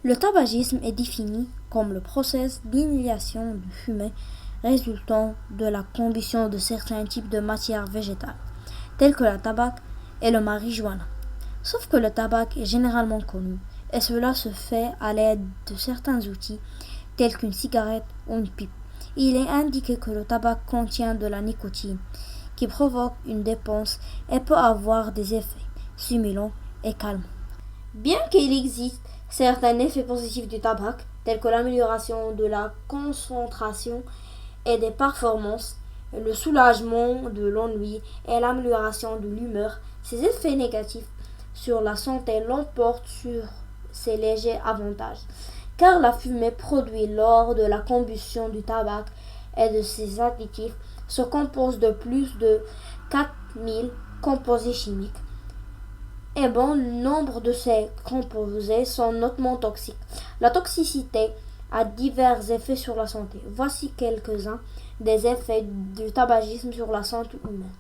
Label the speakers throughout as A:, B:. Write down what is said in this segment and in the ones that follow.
A: Le tabagisme est défini comme le processus d'inhalation de fumée résultant de la combustion de certains types de matières végétales, telles que la tabac et le marijuana. Sauf que le tabac est généralement connu, et cela se fait à l'aide de certains outils, tels qu'une cigarette ou une pipe. Il est indiqué que le tabac contient de la nicotine, qui provoque une dépense et peut avoir des effets stimulants et calmants. Bien qu'il existe certains effets positifs du tabac, tels que l'amélioration de la concentration et des performances, le soulagement de l'ennui et l'amélioration de l'humeur, ces effets négatifs sur la santé l'emportent sur ces légers avantages, car la fumée produite lors de la combustion du tabac et de ses additifs se compose de plus de 4000 composés chimiques. Et bon nombre de ces composés sont hautement toxiques. La toxicité a divers effets sur la santé. Voici quelques-uns des effets du tabagisme sur la santé humaine.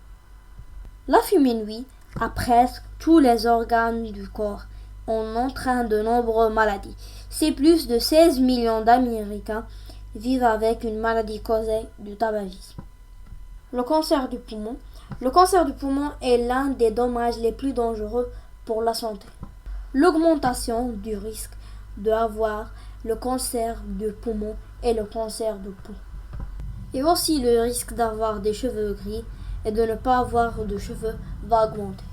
A: La fumée nuit à presque tous les organes du corps en entraîne de nombreuses maladies. C'est plus de 16 millions d'Américains vivent avec une maladie causée du tabagisme. Le cancer du poumon. Le cancer du poumon est l'un des dommages les plus dangereux pour la santé. L'augmentation du risque d'avoir le cancer du poumon et le cancer du peau. Et aussi le risque d'avoir des cheveux gris et de ne pas avoir de cheveux va augmenter.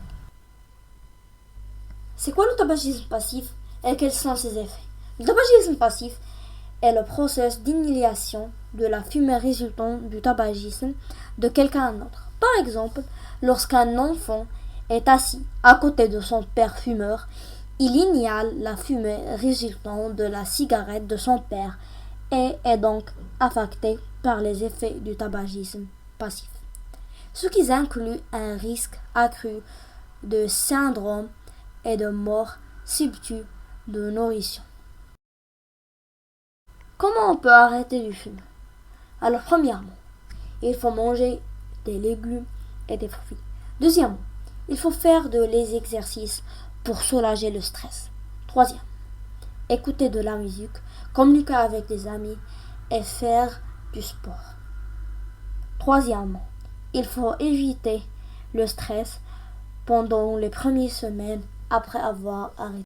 A: C'est quoi le tabagisme passif et quels sont ses effets? Le tabagisme passif est le processus d'inhalation de la fumée résultant du tabagisme de quelqu'un d'autre. Par exemple, lorsqu'un enfant est assis à côté de son père fumeur, il inhale la fumée résultant de la cigarette de son père et est donc affecté par les effets du tabagisme passif, ce qui inclut un risque accru de syndrome et de mort subite de nourriture. Comment on peut arrêter de fumer? Alors, premièrement, il faut manger des légumes et des fruits. Deuxièmement, il faut faire des exercices pour soulager le stress. Troisièmement, écouter de la musique, communiquer avec des amis et faire du sport. Troisièmement, il faut éviter le stress pendant les premières semaines après avoir arrêté.